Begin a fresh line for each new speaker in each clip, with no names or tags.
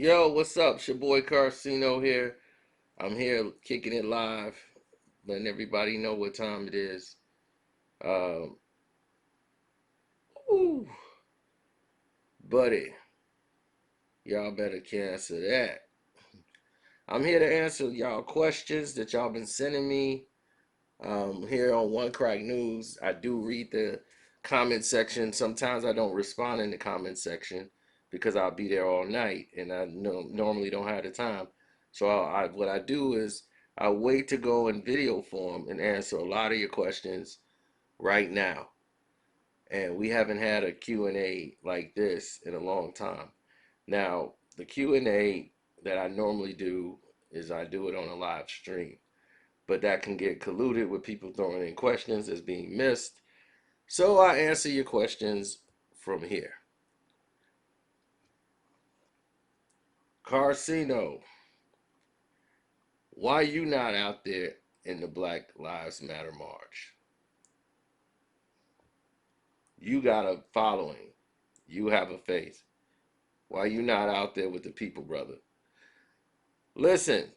Yo, what's up? It's your boy Carcino here. I'm here kicking it live, letting everybody know what time it is. Um, ooh, buddy, y'all better cancel that. I'm here to answer y'all questions that y'all been sending me. Here on Onecraknews, I do read the comment section. Sometimes I don't respond in the comment section because I'll be there all night, and I normally don't have the time. So what I do is I wait to go in video form and answer a lot of your questions right now. And we haven't had a Q&A like this in a long time. Now, the Q&A that I normally do is I do it on a live stream, but that can get colluded with people throwing in questions as being missed. So I answer your questions from here. Carcino, why you not out there in the Black Lives Matter march? You got a following. You have a faith. Why you not out there with the people, brother? Listen,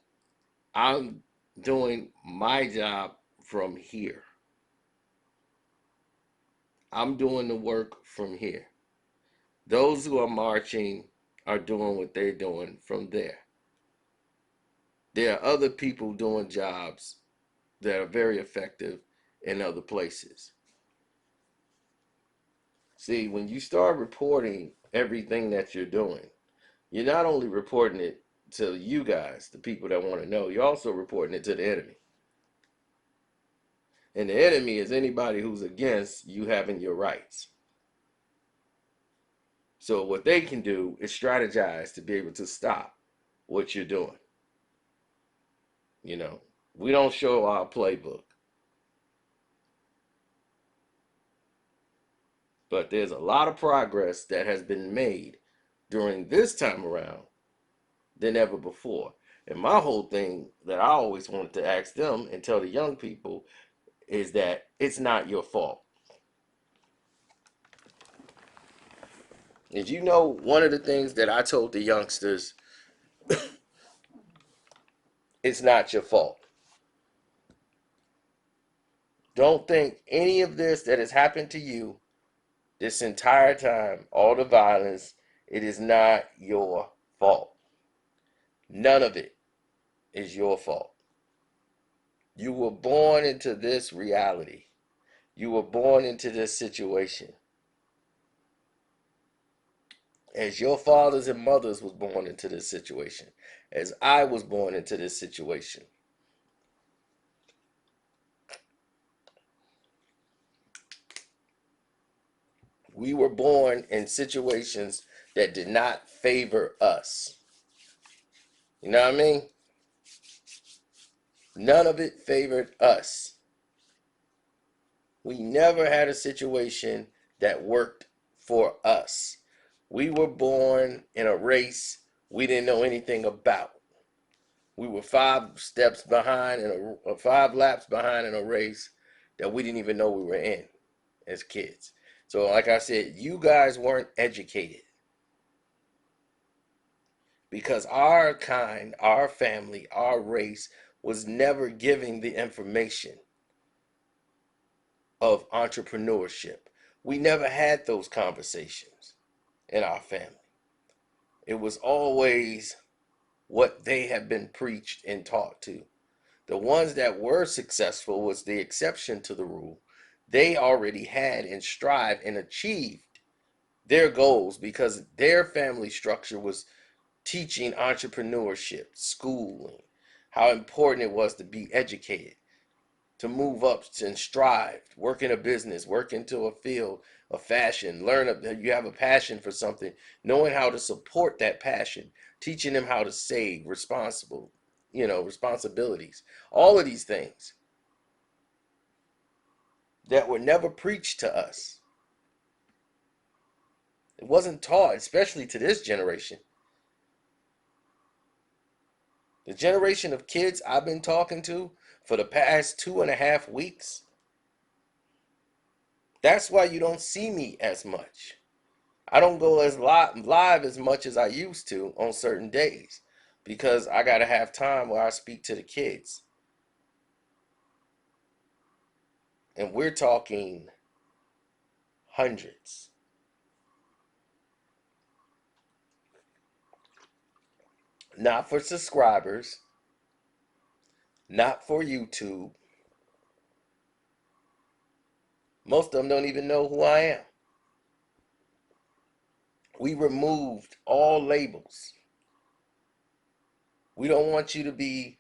I'm doing my job from here. I'm doing the work from here. Those who are marching are doing what they're doing from there. There are other people doing jobs that are very effective in other places. See, when you start reporting everything that you're doing, you're not only reporting it to you guys, the people that want to know, you're also reporting it to the enemy. And the enemy is anybody who's against you having your rights. So what they can do is strategize to be able to stop what you're doing. You know, we don't show our playbook, but there's a lot of progress that has been made during this time around than ever before. And my whole thing that I always wanted to ask them and tell the young people is that it's not your fault. As you know, one of the things that I told the youngsters, it's not your fault. Don't think any of this that has happened to you this entire time, all the violence, it is not your fault. None of it is your fault. You were born into this reality. You were born into this situation. As your fathers and mothers was born into this situation. As I was born into this situation. We were born in situations that did not favor us. You know what I mean? None of it favored us. We never had a situation that worked for us. We were born in a race we didn't know anything about. We were 5 steps behind and 5 laps behind in a race that we didn't even know we were in as kids. So like I said, you guys weren't educated because our kind, our family, our race was never giving the information of entrepreneurship. We never had those conversations in our family. It was always what they have been preached and taught to. The ones that were successful was the exception to the rule. They already had and strived and achieved their goals because their family structure was teaching entrepreneurship, schooling, how important it was to be educated, to move up and strive, work in a business, work into a field of fashion, learn that you have a passion for something, knowing how to support that passion, teaching them how to save, responsibilities, all of these things that were never preached to us. It wasn't taught, especially to this generation. The generation of kids I've been talking to for the past 2.5 weeks, that's why you don't see me as much. I don't go as live as much as I used to on certain days because I got to have time where I speak to the kids. And we're talking hundreds. Not for subscribers, not for YouTube. Most of them don't even know who I am. We removed all labels. We don't want you to be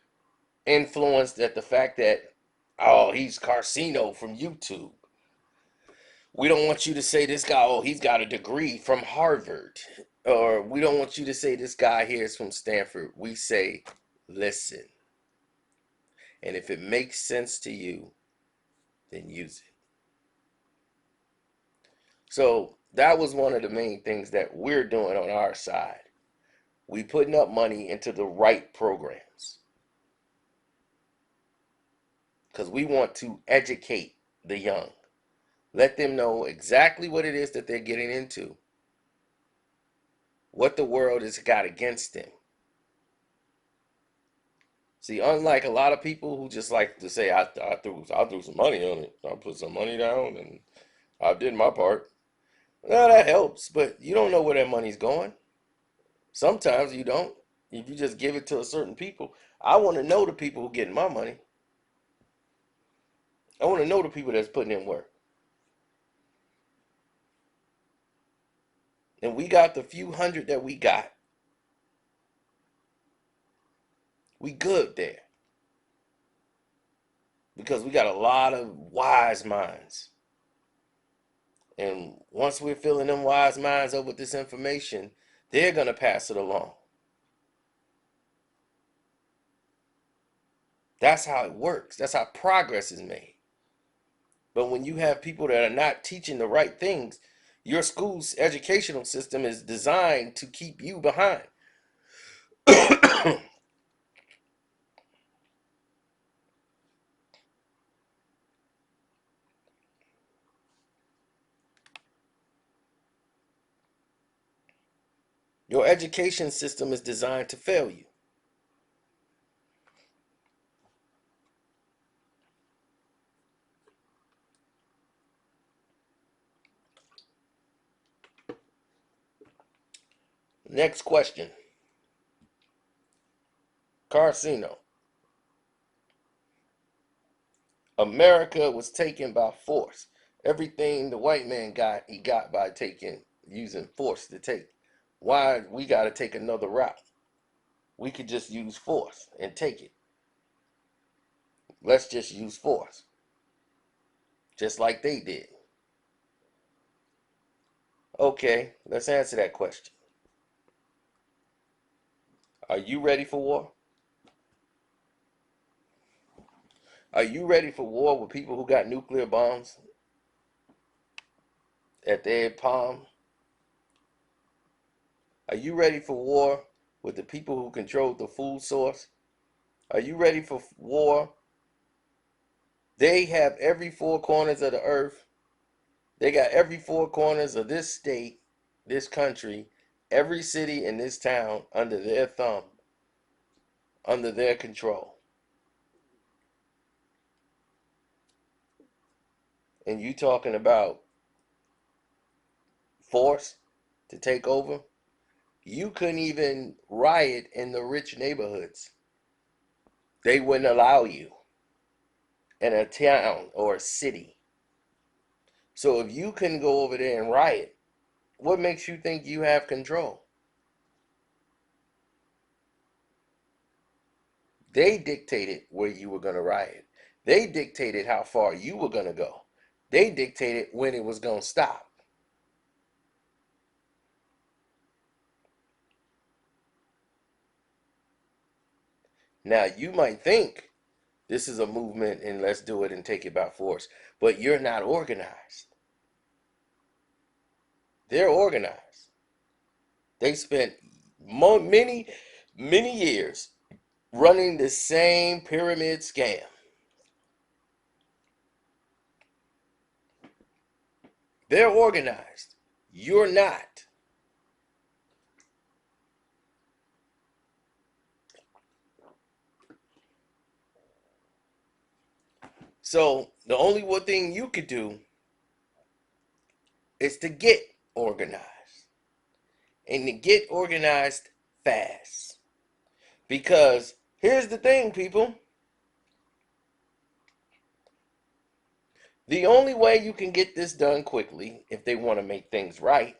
influenced at the fact that, oh, he's Carcino from YouTube. We don't want you to say this guy, oh, he's got a degree from Harvard. Or we don't want you to say this guy here is from Stanford. We say, listen. And if it makes sense to you, then use it. So that was one of the main things that we're doing on our side. We putting up money into the right programs. Because we want to educate the young. Let them know exactly what it is that they're getting into. What the world has got against them. See, unlike a lot of people who just like to say, I threw some money on it. I put some money down and I did my part. Well, that helps, but you don't know where that money's going. Sometimes you don't. If you just give it to a certain people. I want to know the people who getting my money. I want to know the people that's putting in work. And we got the few hundred that we got. We good there. Because we got a lot of wise minds. And once we're filling them wise minds up with this information, they're going to pass it along. That's how it works. That's how progress is made. But when you have people that are not teaching the right things, your school's educational system is designed to keep you behind. Your education system is designed to fail you. Next question. Carcino. America was taken by force. Everything the white man got, he got by using force to take. Why we got to take another route? We could just use force and take it. Let's just use force. Just like they did. Okay, let's answer that question. Are you ready for war? Are you ready for war with people who got nuclear bombs at their palm? Are you ready for war with the people who control the food source? Are you ready for war? They have every four corners of the earth. They got every four corners of this state, this country, every city in this town under their thumb, under their control. And you talking about force to take over? You couldn't even riot in the rich neighborhoods. They wouldn't allow you in a town or a city. So if you couldn't go over there and riot, what makes you think you have control? They dictated where you were going to riot. They dictated how far you were going to go. They dictated when it was going to stop. Now, you might think this is a movement and let's do it and take it by force, but you're not organized. They're organized. They spent many, many years running the same pyramid scam. They're organized. You're not. So the only one thing you could do is to get organized, and to get organized fast. Because here's the thing, people. The only way you can get this done quickly, if they want to make things right,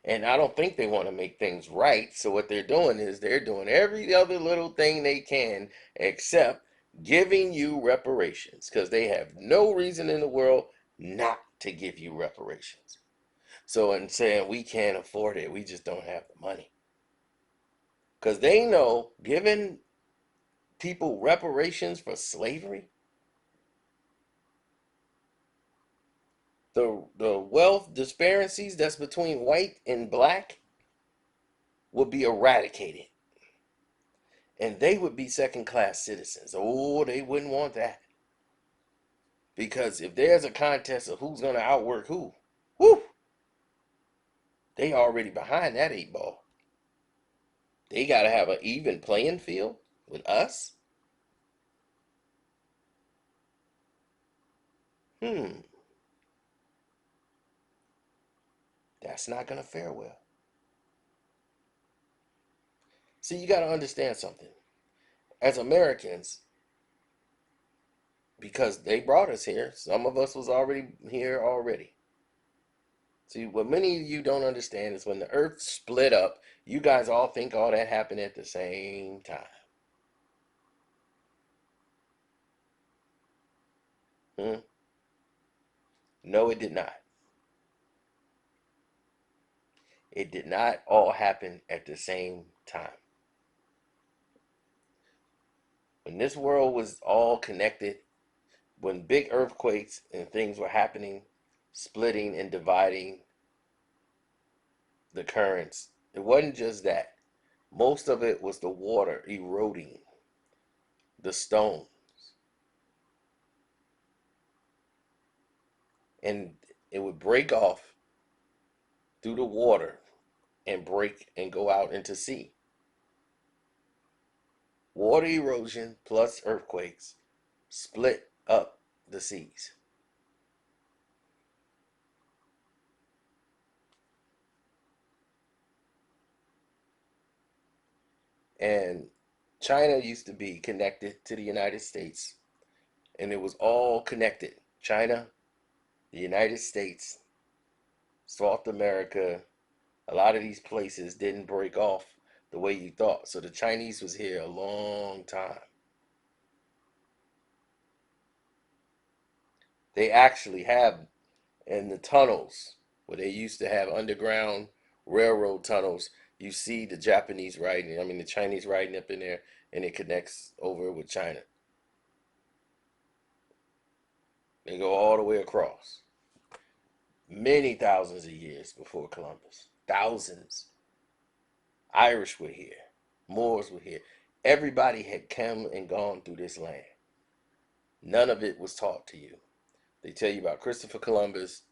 and I don't think they want to make things right, so what they're doing is they're doing every other little thing they can except giving you reparations, because they have no reason in the world not to give you reparations. So, in saying we can't afford it, we just don't have the money. Because they know giving people reparations for slavery, the wealth disparities that's between white and black would be eradicated. And they would be second class citizens. Oh, they wouldn't want that. Because if there's a contest of who's going to outwork who, whoo, they already behind that 8 ball. They got to have an even playing field with us. Hmm, that's not going to fare well. See, you got to understand something. As Americans, because they brought us here, some of us was already here already. See, what many of you don't understand is when the earth split up, you guys all think all that happened at the same time. Hmm? No, it did not. It did not all happen at the same time. When this world was all connected, when big earthquakes and things were happening, splitting and dividing the currents, it wasn't just that. Most of it was the water eroding the stone, and it would break off through the water and break and go out into sea. Water erosion plus earthquakes split up the seas. And China used to be connected to the United States, and it was all connected. China, the United States, South America, a lot of these places didn't break off the way you thought. So the Chinese was here a long time. They actually have in the tunnels where they used to have underground railroad tunnels, you see the Japanese writing, I mean the Chinese writing up in there, and it connects over with China. They go all the way across. Many thousands of years before Columbus. Thousands. Irish were here. Moors were here. Everybody had come and gone through this land. None of it was taught to you. They tell you about Christopher Columbus,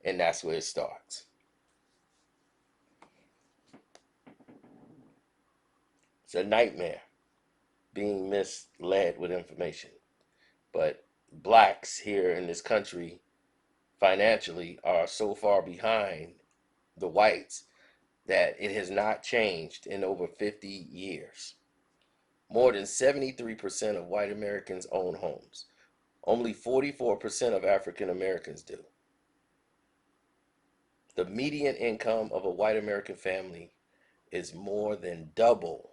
and that's where it starts. It's a nightmare being misled with information. But blacks here in this country financially are so far behind the whites that it has not changed in over 50 years. More than 73% of white Americans own homes. Only 44% of African Americans do. The median income of a white American family is more than double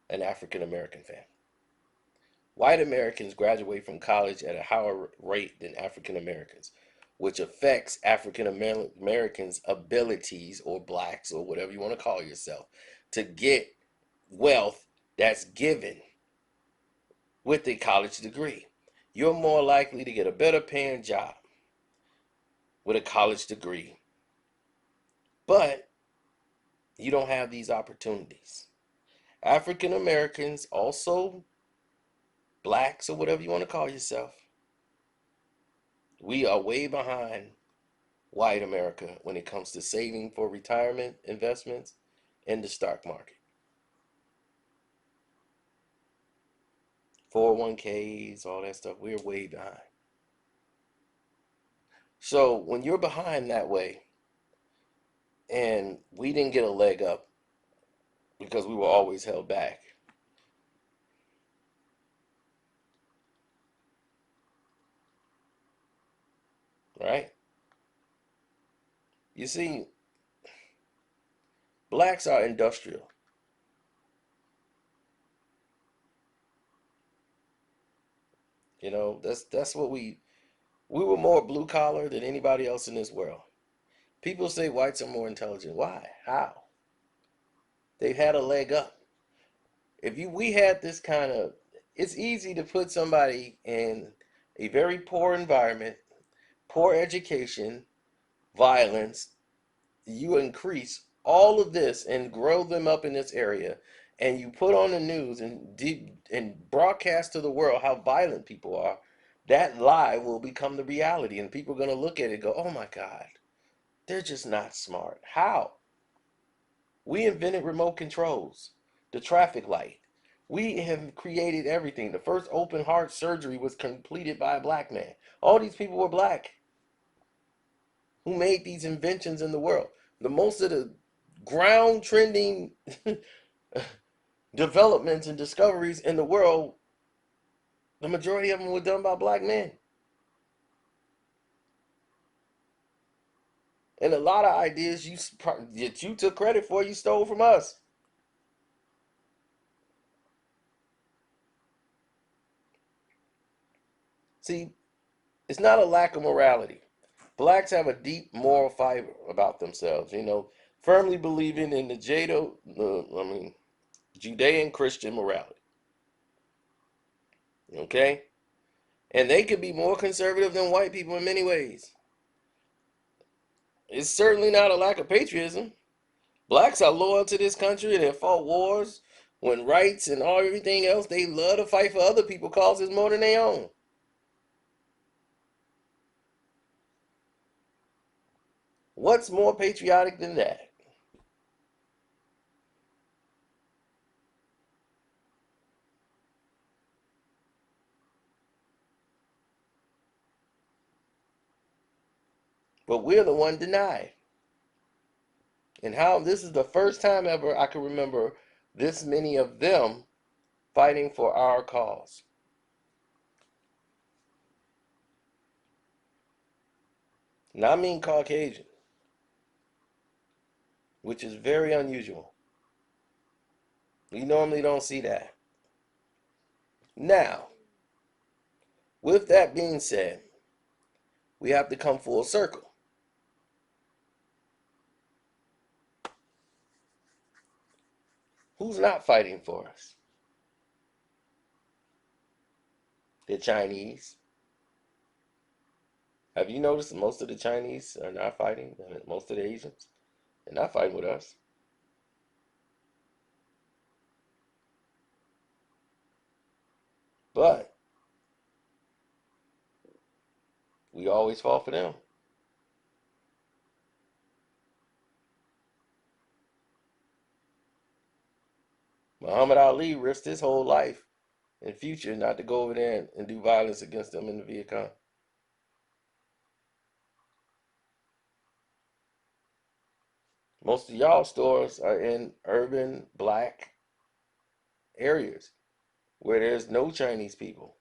an African American family. White Americans graduate from college at a higher rate than African Americans, which affects African Americans' abilities, or blacks, or whatever you want to call yourself, to get wealth that's given with a college degree. You're more likely to get a better paying job with a college degree, but you don't have these opportunities. African Americans, also blacks, or whatever you want to call yourself, we are way behind white America when it comes to saving for retirement investments in the stock market. 401ks, all that stuff. We're way behind. So when you're behind that way, and we didn't get a leg up because we were always held back, right? You see, blacks are industrial. You know, that's what we were more blue collar than anybody else in this world. People say whites are more intelligent. Why? How? They've had a leg up. If you we had this kind of, it's easy to put somebody in a very poor environment, poor education, violence. You increase all of this and grow them up in this area, and you put on the news and broadcast to the world how violent people are. That lie will become the reality, and people are going to look at it and go, oh my God, they're just not smart. How? We invented remote controls, the traffic light. We have created everything. The first open heart surgery was completed by a black man. All these people were black who made these inventions in the world. The most of the ground trending developments and discoveries in the world, the majority of them were done by black men. And a lot of ideas that you took credit for, you stole from us. See, it's not a lack of morality. Blacks have a deep moral fiber about themselves, firmly believing in the Judean Christian morality. Okay? And they could be more conservative than white people in many ways. It's certainly not a lack of patriotism. Blacks are loyal to this country and have fought wars when rights and everything else. They love to fight for other people's causes more than their own. What's more patriotic than that? But we're the one denied. And how this is the first time ever I can remember this many of them fighting for our cause. And I mean Caucasian, which is very unusual. You normally don't see that. Now, with that being said, we have to come full circle. Who's not fighting for us? The Chinese. Have you noticed that most of the Chinese are not fighting? Most of the Asians? They're not fighting with us. But we always fall for them. Muhammad Ali risked his whole life and future not to go over there and do violence against them in the Viet Cong. Most of y'all stores are in urban black areas where there's no Chinese people.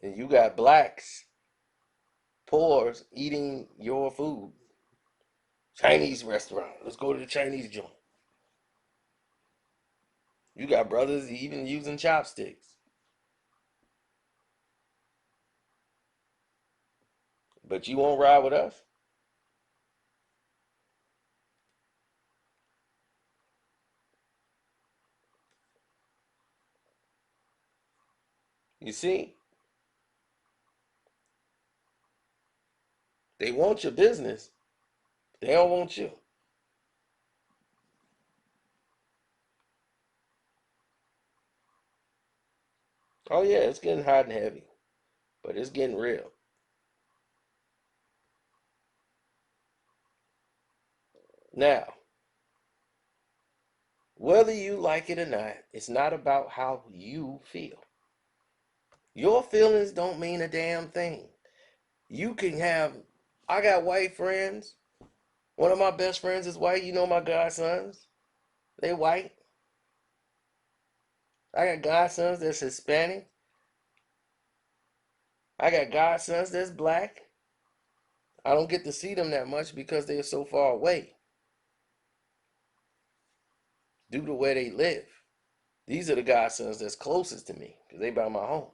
And you got blacks, poors, eating your food. Chinese restaurant. Let's go to the Chinese joint. You got brothers even using chopsticks. But you won't ride with us? You see, they want your business. They don't want you. Oh yeah, it's getting hot and heavy, but it's getting real. Now, Whether you like it or not, it's not about how you feel. Your feelings don't mean a damn thing. You can have, I got white friends. One of my best friends is white. You know my godsons. They white. I got godsons that's Hispanic. I got godsons that's black. I don't get to see them that much because they're so far away due to where they live. These are the godsons that's closest to me because they by my home.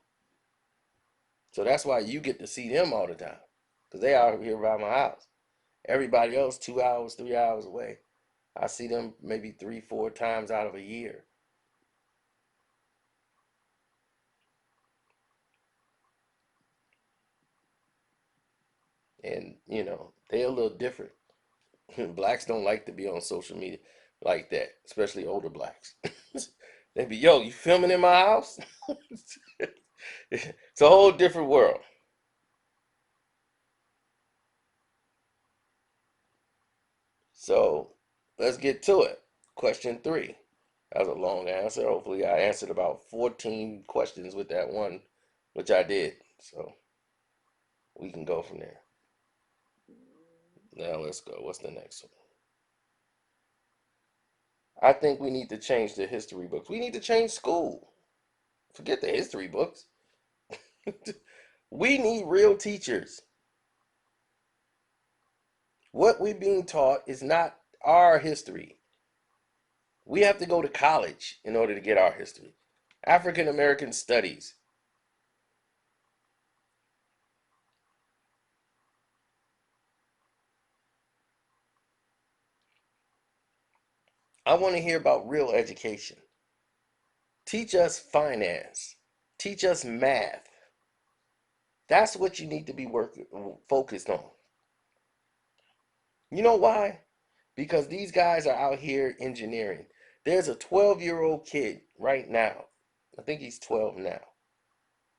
So that's why you get to see them all the time because they out here by my house. Everybody else 2 hours, 3 hours away. I see them maybe 3, 4 times out of a year. And, they're a little different. Blacks don't like to be on social media like that, especially older blacks. They be, yo, you filming in my house? It's a whole different world. So let's get to it. Question 3. That was a long answer. Hopefully, I answered about 14 questions with that one, which I did. So we can go from there. Now let's go. What's the next one? I think we need to change the history books. We need to change school. Forget the history books. We need real teachers. What we're being taught is not our history. We have to go to college in order to get our history. African American studies. I want to hear about real education. Teach us finance. Teach us math. That's what you need to be focused on. You know why? Because these guys are out here engineering. There's a 12-year-old kid right now. I think he's 12 now,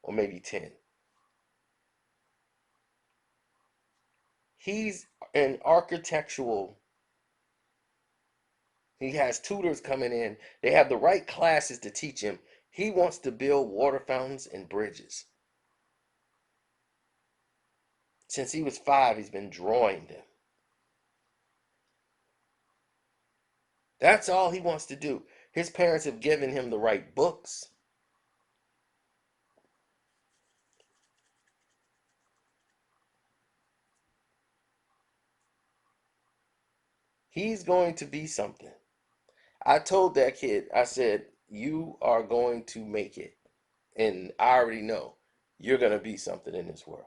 or maybe 10. He's an architectural. He has tutors coming in. They have the right classes to teach him. He wants to build water fountains and bridges. Since he was 5, he's been drawing them. That's all he wants to do. His parents have given him the right books. He's going to be something. I told that kid, I said, you are going to make it. And I already know you're going to be something in this world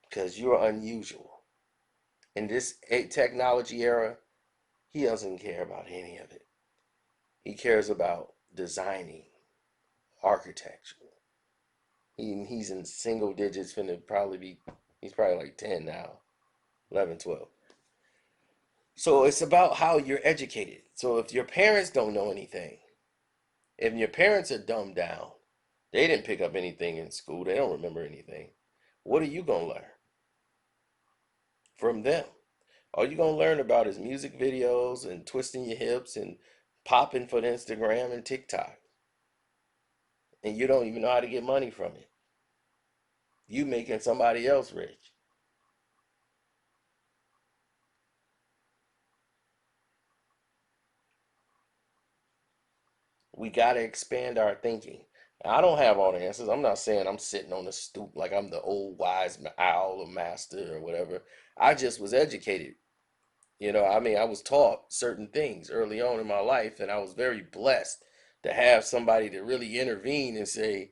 because you're unusual. In this technology era, he doesn't care about any of it. He cares about designing, architecture. He's in single digits, he's probably like 10 now, 11, 12. So it's about how you're educated. So if your parents don't know anything, if your parents are dumbed down, they didn't pick up anything in school, they don't remember anything, what are you going to learn from them? All you're going to learn about is music videos and twisting your hips and popping for the Instagram and TikTok. And you don't even know how to get money from it. You making somebody else rich. We got to expand our thinking. I don't have all the answers. I'm not saying I'm sitting on the stoop like I'm the old wise owl or master or whatever. I just was educated. I mean, I was taught certain things early on in my life, and I was very blessed to have somebody to really intervene and say,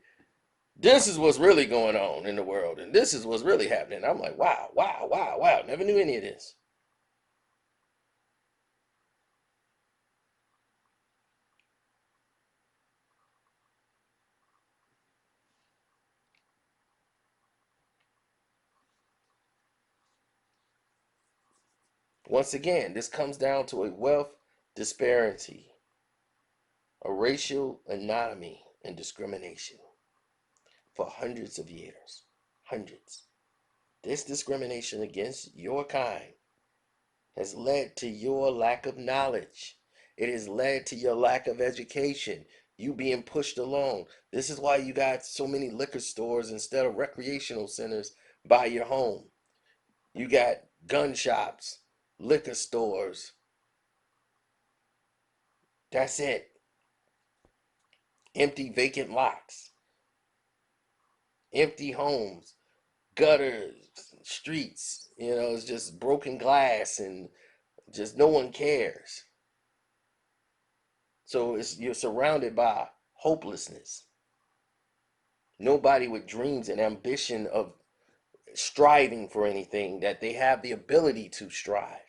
this is what's really going on in the world, and this is what's really happening. I'm like, wow, wow, wow, wow. Never knew any of this. Once again, this comes down to a wealth disparity, a racial anatomy, and discrimination for hundreds of years. Hundreds. This discrimination against your kind has led to your lack of knowledge. It has led to your lack of education, you being pushed along. This is why you got so many liquor stores instead of recreational centers by your home. You got gun shops, liquor stores. That's it. Empty vacant lots, empty homes, gutters, streets. It's just broken glass and just no one cares. So you're surrounded by hopelessness. Nobody with dreams and ambition of striving for anything that they have the ability to strive.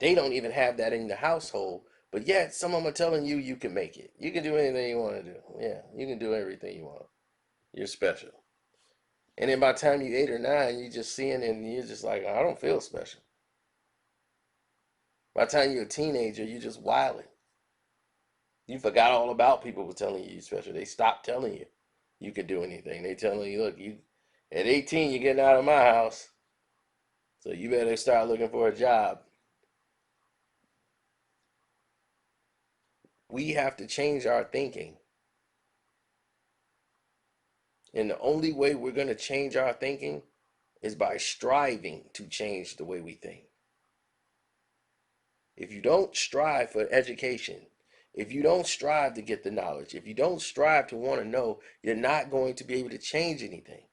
They don't even have that in the household, but yet some of them are telling you you can make it. You can do anything you want to do. Yeah, you can do everything you want. You're special. And then by the time you're 8 or 9, you're just seeing it and you're just like, I don't feel special. By the time you're a teenager, you're just wilding. You forgot all about people who telling you you're special. They stopped telling you you could do anything. They telling you, look, you at 18, you're getting out of my house. So you better start looking for a job. We have to change our thinking. And the only way we're going to change our thinking is by striving to change the way we think. If you don't strive for education, if you don't strive to get the knowledge, if you don't strive to want to know, you're not going to be able to change anything.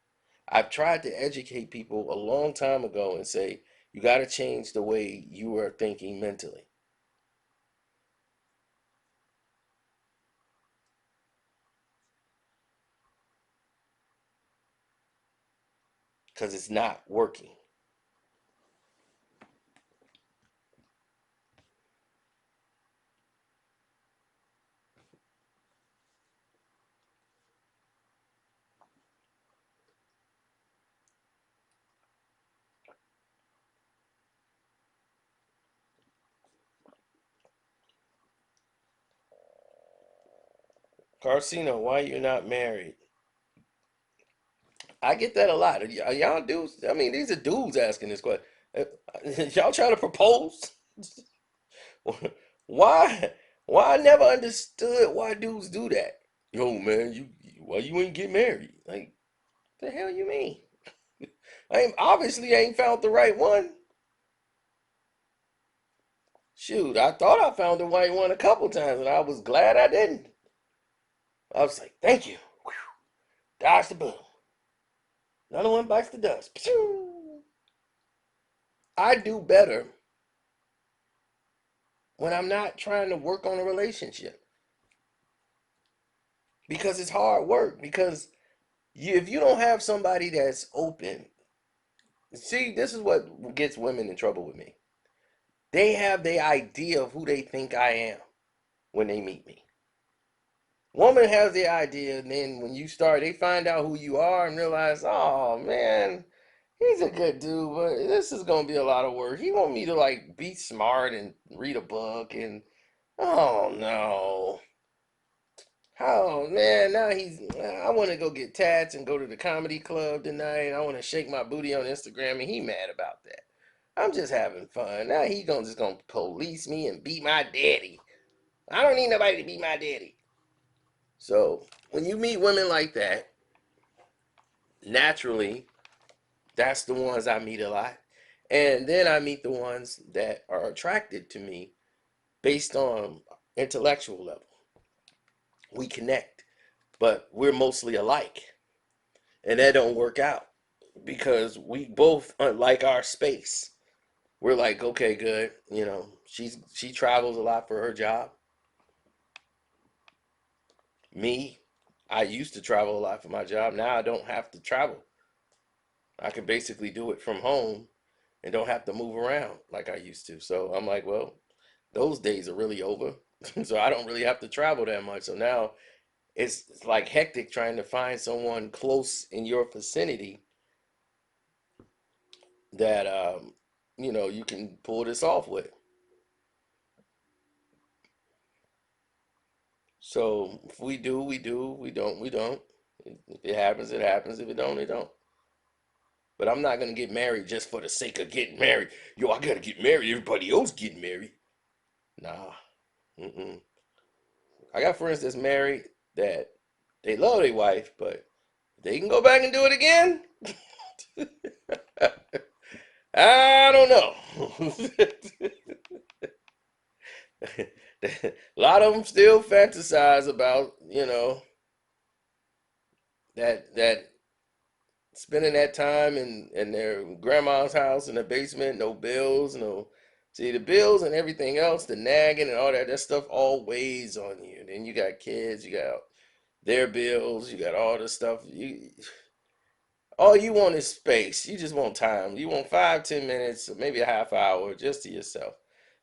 I've tried to educate people a long time ago and say, you got to change the way you are thinking mentally. Because it's not working. Carcino, why you not married? I get that a lot. Y'all dudes, I mean, these are dudes asking this question. Uh, Y'all trying to propose? Why? Why I never understood why dudes do that. Yo, man, why you ain't get married? Like, the hell you mean? I ain't found the right one. Shoot, I thought I found the right one a couple times, and I was glad I didn't. I was like, thank you. Whew. Dodge the bullet. Another one bites the dust. Pew! I do better when I'm not trying to work on a relationship because it's hard work. Because if you don't have somebody that's open, see, this is what gets women in trouble with me. They have the idea of who they think I am when they meet me. Woman has the idea, and then when you start, they find out who you are and realize, oh man, he's a good dude, but this is gonna be a lot of work. He want me to like be smart and read a book, and oh no, oh man, now I want to go get tats and go to the comedy club tonight. I want to shake my booty on Instagram, and he mad about that. I'm just having fun. Now he just gonna police me and beat my daddy. I don't need nobody to beat my daddy. So when you meet women like that, naturally, that's the ones I meet a lot. And then I meet the ones that are attracted to me based on intellectual level. We connect, but we're mostly alike. And that don't work out because we both like our space. We're like, okay, good. She travels a lot for her job. Me, I used to travel a lot for my job. Now I don't have to travel. I can basically do it from home and don't have to move around like I used to. So I'm like, well, those days are really over. So I don't really have to travel that much. So now it's like hectic trying to find someone close in your vicinity that you can pull this off with. So if we do, we do. We don't, we don't. If it happens, it happens. If it don't, it don't. But I'm not gonna get married just for the sake of getting married. Yo, I gotta get married. Everybody else getting married. Nah. Mm-mm. I got friends that's married that they love their wife, but they can go back and do it again. I don't know. A lot of them still fantasize about, that spending that time in their grandma's house in the basement, no bills, no. See, the bills and everything else, the nagging and all that stuff all weighs on you. Then you got kids, you got their bills, you got all this stuff. All you want is space. You just want time. You want 5, 10 minutes, maybe a half hour just to yourself.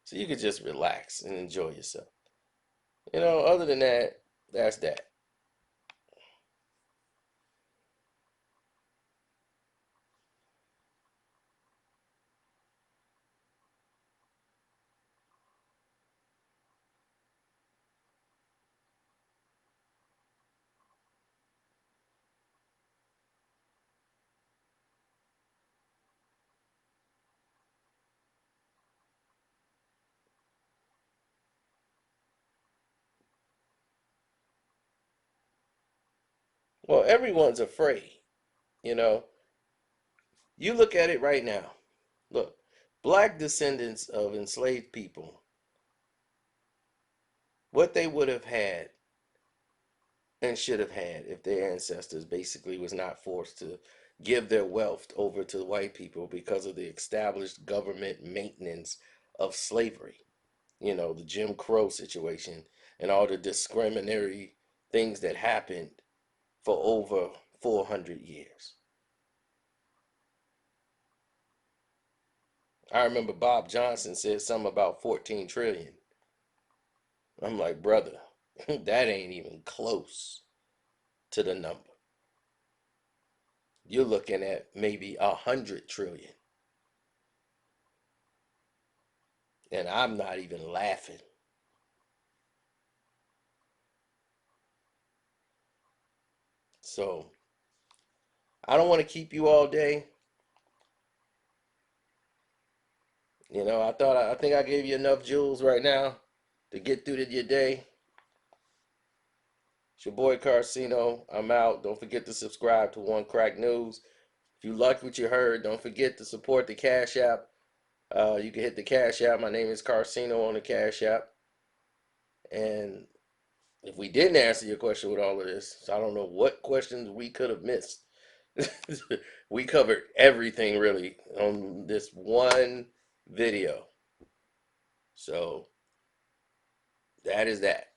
So you could just relax and enjoy yourself. Other than that, that's that. Well, everyone's afraid. You know, you look at it right now. Look, black descendants of enslaved people, what they would have had and should have had if their ancestors basically was not forced to give their wealth over to white people because of the established government maintenance of slavery. The Jim Crow situation and all the discriminatory things that happened for over 400 years. I remember Bob Johnson said something about 14 trillion. I'm like, brother, that ain't even close to the number. You're looking at maybe 100 trillion. And I'm not even laughing. So I don't want to keep you all day. I think I gave you enough jewels right now to get through your day. It's your boy Carcino. I'm out. Don't forget to subscribe to One Crack News. If you like what you heard, don't forget to support the Cash App. You can hit the Cash App. My name is Carcino on the Cash App. And if we didn't answer your question with all of this, so I don't know what questions we could have missed. We covered everything really on this one video. So that is that.